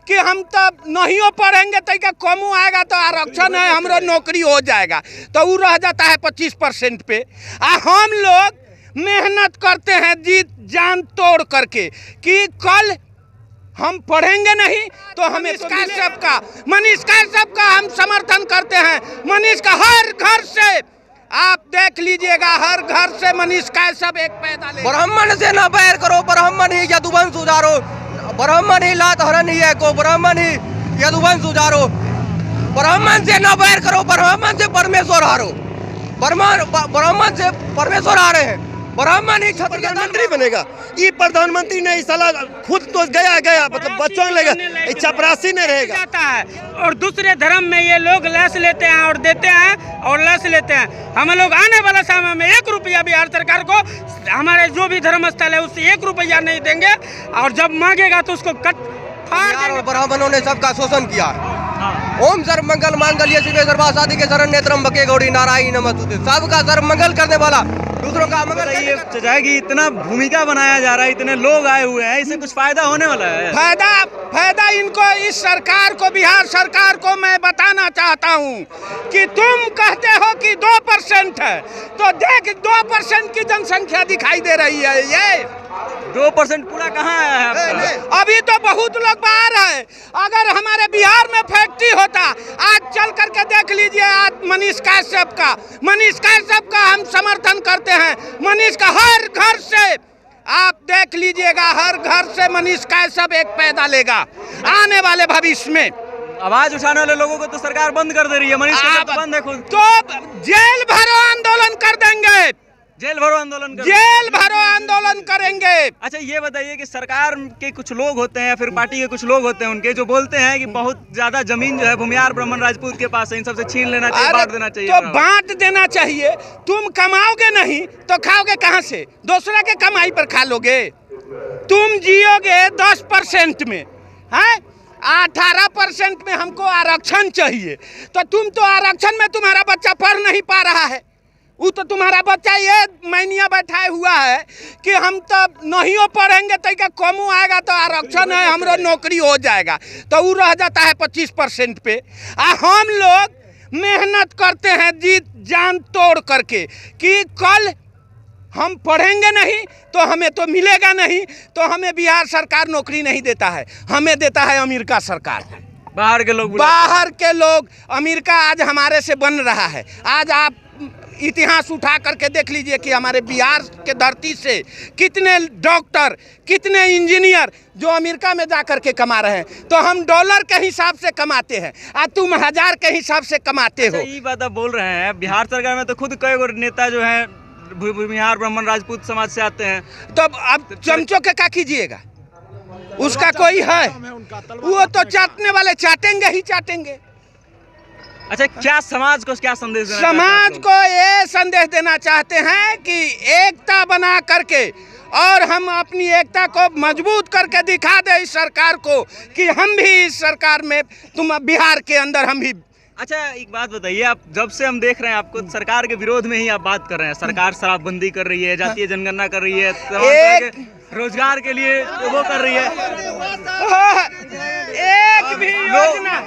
कि हम तब नहीं पढ़ेंगे तो क्या कमू आएगा तो आरक्षण है हमारा नौकरी हो जाएगा तो वो रह जाता है 25% पे। हम लोग मेहनत करते हैं जी जान तोड़ करके कि कल हम पढ़ेंगे नहीं तो हमें मनीष कश्यप का हम समर्थन करते हैं। मनीष का हर घर से आप देख लीजिएगा, हर घर से मनीष कश्यप एक पैदा ले। ब्राह्मण से न बैर करो, ब्राह्मण ही यदुवंश उजारो, ब्राह्मण ही लात हरण ही है को, ब्राह्मण ही यदुवंश उजारो। ब्राह्मण से न बैर करो, ब्राह्मण से परमेश्वर हारो, ब्राह्मण से परमेश्वर हारे हैं। ब्राह्मण ही प्रधानमंत्री बनेगा। ये प्रधानमंत्री नहीं साला खुद तो गया मतलब बच्चों लेगा, चपरासी नहीं रहेगा जाता है। और दूसरे धर्म में ये लोग लस लेते हैं और देते हैं और लस लेते हैं। हम लोग आने वाला समय में 1 रुपया बिहार सरकार को हमारे जो भी धर्म स्थल है उससे 1 रुपया नहीं देंगे और जब मांगेगा तो उसको कट फाड़ देंगे। ब्राह्मणों ने सबका शोषण किया है। ओम सर्व मंगल मांगल्ये शिवे सर्वार्थ साधिके शरण्ये त्र्यंबके गौरी नारायणी नमोस्तुते। सबका सर्व मंगल करने वाला, दूसरों का मंगल जाएगी। इतना भूमिका बनाया जा रहा है, इतने लोग आए हुए हैं, इससे कुछ फायदा होने वाला है? फायदा इनको, इस सरकार को, बिहार सरकार को मैं बताना चाहता हूँ कि तुम कहते हो कि 2% है तो देख 2% की जनसंख्या दिखाई दे रही है। ये 2% पूरा कहाँ आया है? अभी तो बहुत लोग बाहर है। अगर हमारे बिहार में फैक्ट्री होता, आज चल करके देख लीजिए। आज मनीष कश्यप का हम समर्थन करते हैं। मनीष का हर घर से आप देख लीजिएगा, हर घर से मनीष कश्यप एक पैदा लेगा आने वाले भविष्य में। आवाज उठाने वाले लोगों को तो सरकार बंद कर दे रही है। मनीष कश्यप बंद है खुद। तो जेल भरो आंदोलन कर देंगे, जेल भरो आंदोलन करेंगे। अच्छा ये बताइए कि सरकार के कुछ लोग होते हैं या फिर पार्टी के कुछ लोग होते हैं उनके जो बोलते हैं कि बहुत ज्यादा जमीन जो है भूमिहार ब्राह्मण राजपूत के पास है, इन सबसे छीन लेना चाहिए, बांट देना चाहिए। तो बांट देना चाहिए। तुम कमाओगे नहीं तो खाओगे कहाँ से? दूसरा के कमाई पर खा लोगे। तुम जियोगे 10% में, है 18% में हमको आरक्षण चाहिए तो तुम तो आरक्षण में तुम्हारा बच्चा पढ़ नहीं पा रहा है। वो तो तुम्हारा बच्चा ये मैनिया बैठाए हुआ है कि हम तब नहीं पढ़ेंगे तो क्या कमू आएगा तो आरक्षण है हमारा नौकरी हो जाएगा तो वो रह जाता है 25% पे। हम लोग मेहनत करते हैं जी जान तोड़ करके कि कल हम पढ़ेंगे नहीं तो हमें तो मिलेगा नहीं, तो हमें बिहार सरकार नौकरी नहीं देता है, हमें देता है अमेरिका सरकार। बाहर के लोग अमेरिका आज हमारे से बन रहा है। आज आप इतिहास उठा करके देख लीजिए कि हमारे बिहार के धरती से कितने डॉक्टर, कितने इंजीनियर जो अमेरिका में जा कर के कमा रहे हैं। तो हम डॉलर के हिसाब से कमाते हैं और तुम हजार के हिसाब से कमाते हो। ये बात आप बोल रहे हैं। बिहार सरकार में तो खुद कई नेता जो हैं भूमिहार ब्राह्मण राजपूत समाज से आते हैं। तो अब चमचों के क्या कीजिएगा? उसका कोई है? वो तो चाटने वाले चाटेंगे ही चाटेंगे। अच्छा क्या समाज को क्या संदेश देना? समाज को ये संदेश देना चाहते हैं कि एकता बना करके और हम अपनी एकता को मजबूत करके दिखा दे इस सरकार को कि हम भी इस सरकार में, तुम बिहार के अंदर हम भी। अच्छा एक बात बताइए, आप जब से हम देख रहे हैं आपको सरकार के विरोध में ही आप बात कर रहे हैं। सरकार शराबबंदी कर रही है, जातीय जनगणना कर रही है, रोजगार के लिए वो कर रही है, एक भी योजना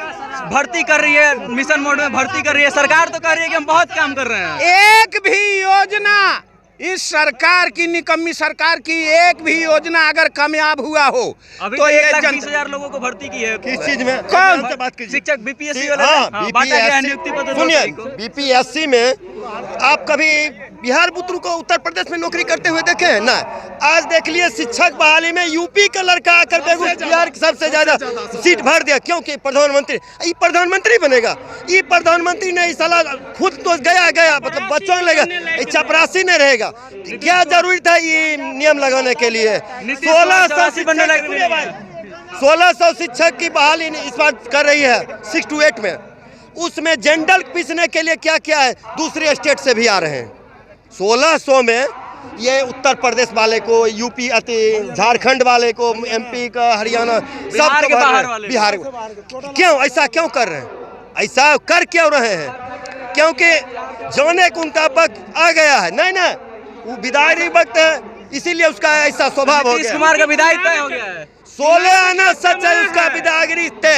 भर्ती कर रही है, मिशन मोड में भर्ती कर रही है। सरकार तो कह रही है कि हम बहुत काम कर रहे हैं। एक भी योजना इस सरकार की, निकम्मी सरकार की एक भी योजना अगर कामयाब हुआ हो अभी तो 1,20,000 लोगों को भर्ती की है। किस चीज में? कौन से बात कीजिए? शिक्षक बीपीएससी वाले सुनिए, बीपीएससी में आप कभी बिहार बुतरू को उत्तर प्रदेश में नौकरी करते हुए देखे हैं ना? आज देख लिए शिक्षक बहाली में यूपी का लड़का आकर बिहार की सबसे ज्यादा सीट भर दिया। क्योंकि प्रधानमंत्री बनेगा। ये प्रधानमंत्री नहीं साला खुद तो गया मतलब बच्चों लेगा, चपरासी नहीं रहेगा। क्या जरूरी था ये नियम लगाने के लिए? 1600 शिक्षक की बहाली इस बार कर रही है 6 to 8 में। उसमें जनरल पीसने के लिए क्या क्या है, दूसरे स्टेट से भी आ रहे हैं। 1600 में ये उत्तर प्रदेश वाले को, यूपी झारखंड वाले को, एमपी का, हरियाणा, सब बिहार क्यों ऐसा क्यों कर रहे हैं? ऐसा कर क्यों रहे हैं? क्योंकि जाने को उनका वक्त आ गया है। नहीं ना, वो विदाई वक्त है, इसीलिए उसका ऐसा स्वभाव हो गया। नीतीश कुमार का विदाई तय हो गया है। 16 आना सच है, उसका विदाई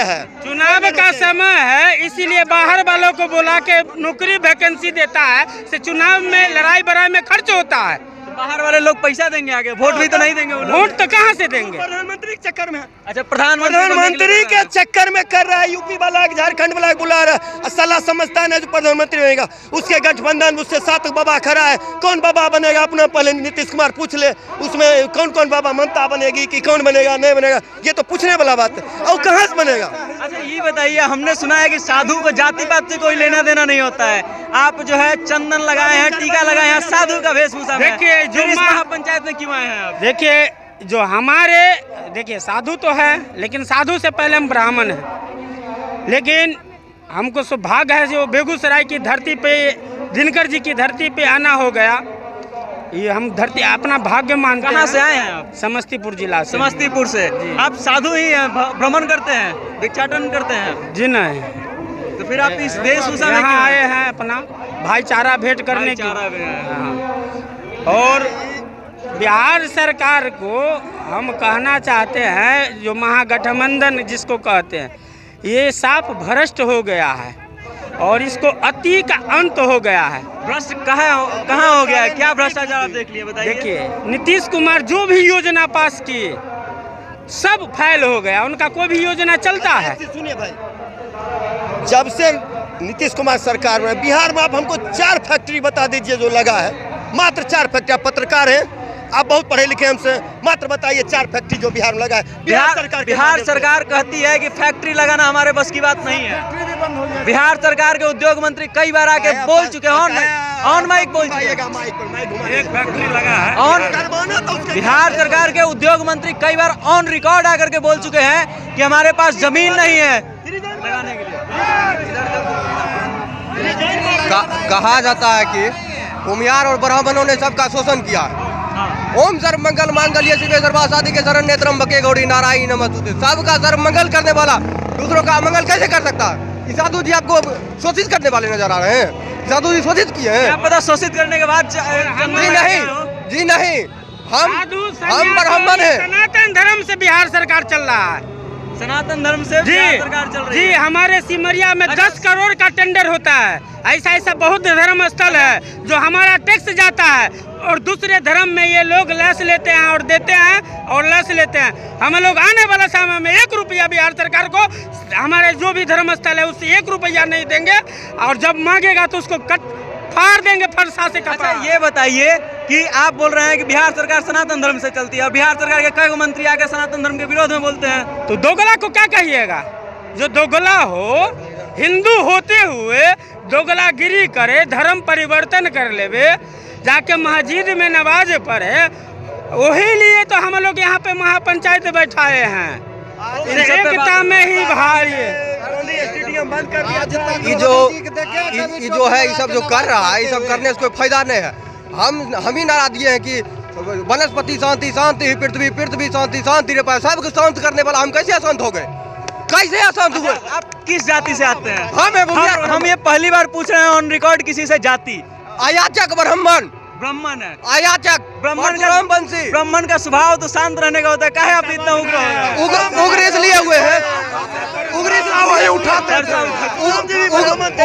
है। चुनाव का समय है, इसीलिए बाहर वालों को बुला के नौकरी वैकेंसी देता है, से चुनाव में लड़ाई बड़ाई में खर्च होता है। बाहर वाले लोग पैसा देंगे आगे, वोट भी तो नहीं देंगे वो लोग। वोट तो कहाँ से देंगे? प्रधानमंत्री के चक्कर में, अच्छा प्रधानमंत्री के चक्कर में कर रहा है। यूपी वाला झारखंड वाला बुला रहा है, साला समझता है जो प्रधानमंत्री बनेगा। उसके गठबंधन उससे 7 बाबा खड़ा है, कौन बाबा बनेगा अपना पहले नीतीश कुमार पूछ ले। उसमें कौन कौन बाबा, ममता बनेगी कि कौन बनेगा नहीं बनेगा, ये तो पूछने वाला बात है। और कहाँ से बनेगा? अच्छा ये बताइए, हमने सुना है कि साधु को जाति पात से कोई लेना देना नहीं होता है। आप जो है चंदन लगाए हैं, टीका लगाए हैं, साधु का वेशभूषा में। देखिए जो इस महापंचायत में क्यों आए हैं आप? देखिए जो हमारे, देखिए साधु तो है, लेकिन साधु से पहले हम ब्राह्मण हैं। लेकिन हमको सौभाग्य है जो बेगूसराय की धरती पे, दिनकर जी की धरती पे आना हो गया। ये हम धरती अपना भाग्य मानते हैं। कहाँ से आए हैं आप? समस्तीपुर जिला से। समस्तीपुर से। आप साधु ही हैं, भ्रमण करते हैं, भिक्षाटन करते हैं? जी नहीं, तो फिर आप इस वेशभूषा में यहाँ क्यों आए हैं अपना भाईचारा भेंट करने की। भाईचारा में आए हैं। हाँ। और बिहार सरकार को हम कहना चाहते हैं, जो महागठबंधन जिसको कहते हैं, ये साफ भ्रष्ट हो गया है और इसको अति का अंत हो गया है। भ्रष्ट कहाँ हो गया है? क्या भ्रष्टाचार आप देख लिए, बताइए। देखिए नीतीश कुमार जो भी योजना पास किए सब फेल हो गया, उनका कोई भी योजना चलता है। सुनिए भाई, जब से नीतीश कुमार सरकार में बिहार में, आप हमको 4 फैक्ट्री बता दीजिए जो लगा है, मात्र 4 फैक्ट्री। आप पत्रकार हैं, आप बहुत पढ़े लिखे हमसे, मात्र बताइए 4 फैक्ट्री जो बिहार में लगा है। बिहार सरकार कहती है कि फैक्ट्री लगाना हमारे बस की बात नहीं है। बिहार सरकार के उद्योग मंत्री कई बार आके बोल चुके हैं, ऑन माइक बोल चुके हैं, एक फैक्ट्री लगा है। बिहार सरकार के उद्योग मंत्री कई बार ऑन रिकॉर्ड आकर के बोल चुके हैं कि हमारे पास जमीन नहीं है लगाने के लिए। कहा जाता है कि भूमिहार और ब्राह्मणों ने सबका शोषण किया है। ओम सर्व मंगल मांगल्ये शिवे सर्वासादि के शरण नेत्रम बके गौरी नारायणी नमस्तुते। सबका सर्व मंगल करने वाला दूसरों का अमंगल कैसे कर सकता है? ये साधु जी आपको शोषित करने वाले नजर आ रहे हैं। साधु जी शोषित किए हैं। क्या पता शोषित करने के बाद जी नहीं, हम ब्राह्मण हैं। सनातन धर्म से बिहार सरकार चल रहा है। सनातन धर्म से जी सरकार चल रही है। जी, हमारे सिमरिया में 10 करोड़ का टेंडर होता है। ऐसा ऐसा बहुत धर्म स्थल है जो हमारा टैक्स जाता है और दूसरे धर्म में ये लोग लैस लेते हैं और देते हैं और लैस लेते हैं। हम लोग आने वाला समय में 1 रुपया बिहार सरकार को, हमारे जो भी धर्म स्थल है उससे 1 रुपया नहीं देंगे, और जब मांगेगा तो उसको फाड़ देंगे फरसा से। अच्छा ये बताइए कि आप बोल रहे हैं कि बिहार सरकार सनातन धर्म से चलती है और बिहार सरकार के कई मंत्री आकर सनातन धर्म के विरोध में बोलते हैं, तो दोगला को क्या कहिएगा? जो दोगला हो, हिंदू होते हुए दोगलागिरी करे, धर्म परिवर्तन कर लेवे, जाके मस्जिद में नमाज पढ़े, वही लिए तो हम लोग यहाँ पे महापंचायत बैठाए हैं। एकता में ही भाई। ये जो है, ये सब जो कर रहा है, ये सब करने से कोई फायदा नहीं है। हम ही नारा दिए हैं कि वनस्पति शांति शांति, पृथ्वी पृथ्वी शांति शांति रे पाए। सबको शांत करने वाला हम कैसे अशांत हो गए? कैसे अशांत हुए? आप किस जाति से आते हैं? हम ये पहली बार पूछ रहे हैं ऑन रिकॉर्ड किसी से जाति। अयाचक ब्राह्मण है, अयाचक ब्राह्मण का स्वभाव तो शांत रहने का होता है। काहे आप इतना उग्र हो रहे हैं? उग्र इसलिए हुए हैं,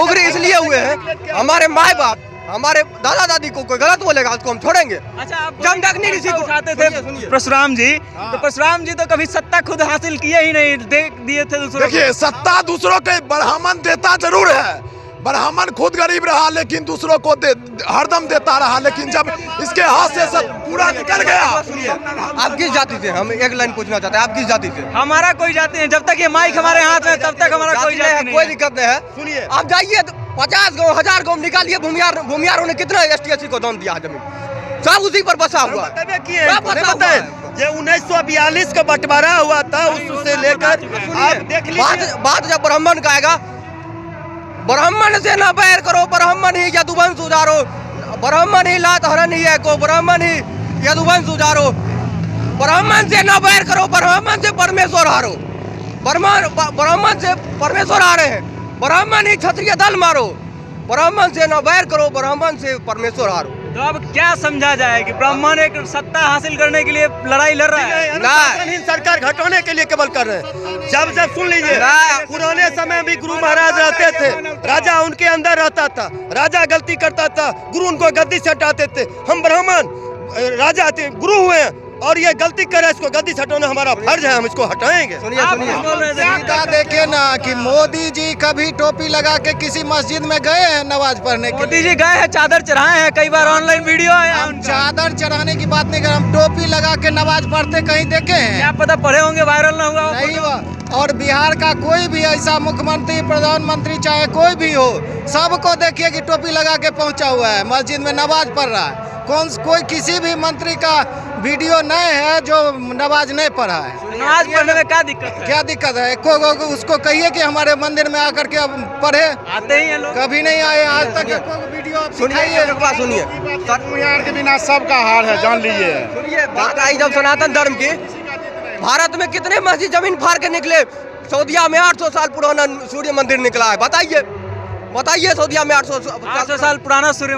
उग्र इसलिए हुए हैं, हमारे माँ बाप, हमारे दादा दादी को कोई गलत बोलेगा उसको हम छोड़ेंगे। अच्छा, आप जमदग्नि ऋषि को उठाते थे परशुराम जी, तो परशुराम जी तो कभी सत्ता खुद हासिल किए ही नहीं, दे दिए थे दूसरों। देखिए, सत्ता दूसरों के ब्राह्मण देता जरूर है, ब्राह्मण खुद गरीब रहा लेकिन दूसरों को हरदम देता रहा, लेकिन जब इसके हाथ से सब पूरा निकल गया। आप किस जाति से? हम एक लाइन पूछना चाहते हैं, आप किस जाति से? हमारा कोई जाति नहीं, जब तक ये माइक हमारे हाथ में तब तक हमारा कोई जाति नहीं, कोई दिक्कत नहीं है। सुनिए, आप जाइए 50 गाँव 1000 गाँव निकालिए, भूमिहारों ने कितना ST/SC को दान दिया है जमीन? सब उसी पर बसा हुआ है। ये 1942 का बंटवारा हुआ था, उससे लेकर आप देख लीजिए। बात जब ब्राह्मण का आएगा, ब्राह्मण से न बैर करो, ब्राह्मण ही यदुवंश उजारो, ब्राह्मण ही लात हरण ही है को, ब्राह्मण ही यदुवंश उजारो। ब्राह्मण से न बैर करो, ब्राह्मण से परमेश्वर हारो। ब्राह्मण से परमेश्वर आ रहे हैं, ब्राह्मण ही क्षत्रिय दल मारो। ब्राह्मण से न बैर करो, ब्राह्मण से परमेश्वर हारो। तो अब क्या समझा जाए कि ब्राह्मण एक सत्ता हासिल करने के लिए लड़ाई लड़ रहा है? अनुशासनहीन सरकार घटाने के लिए केवल कर रहे हैं। जब सुन लीजिए, पुराने समय में गुरु महाराज रहते थे, राजा उनके अंदर रहता था, राजा गलती करता था, गुरु उनको गद्दी से हटाते थे। हम ब्राह्मण राजा थे, गुरु हुए हैं, और ये गलती करे, इसको गद्दी से हटाना हमारा फर्ज है, हम इसको हटाएंगे। सीधा देखे ना कि मोदी जी कभी टोपी लगा के किसी मस्जिद में गए हैं नमाज पढ़ने के मोदी जी गए हैं, चादर चढ़ाए हैं, कई बार ऑनलाइन वीडियो आया है हम उनका। चादर चढ़ाने की बात नहीं कर, हम टोपी लगा के नमाज पढ़ते कहीं देखे हैं? क्या पता पढ़े होंगे, वायरल ना हुआ हो नहीं फोटो? हुआ। और बिहार का कोई भी ऐसा मुख्यमंत्री, प्रधानमंत्री, चाहे कोई भी हो, सबको देखिए कि टोपी लगा के पहुंचा हुआ है, मस्जिद में नमाज पढ़ रहा है। कोई किसी भी मंत्री का वीडियो नहीं है जो नमाज नहीं पढ़ा है। नमाज पढ़ने में क्या दिक्कत है? क्या दिक्कत है? उसको कहिए कि हमारे मंदिर में आकर के अब पढ़े। आते ही हैं लोग। कभी नहीं आए आज तक, वीडियो सुनिए एक बात सुनिए, बिहार के बिना सबका हार है, जान लीजिए। सुनिए बात आई जब सनातन धर्म की, भारत में कितने मस्जिद जमीन फाड़ के निकले? सऊदीया में 800 साल पुराना सूर्य मंदिर निकला है, बताइए बताइए। सऊदीया में 800 साल पुराना सूर्य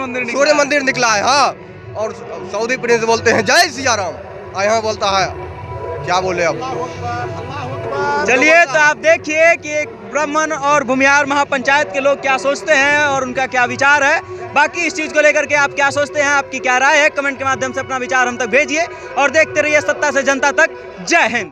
मंदिर निकला है। हाँ, और सऊदी प्रिंस बोलते हैं जय सिया राम, यहाँ बोलता है क्या बोले अब। चलिए, तो आप देखिए कि एक ब्राह्मण और भूमिहार महापंचायत के लोग क्या सोचते हैं और उनका क्या विचार है। बाकी इस चीज़ को लेकर के आप क्या सोचते हैं, आपकी क्या राय है, कमेंट के माध्यम से अपना विचार हम तक भेजिए और देखते रहिए सत्ता से जनता तक। जय हिंद।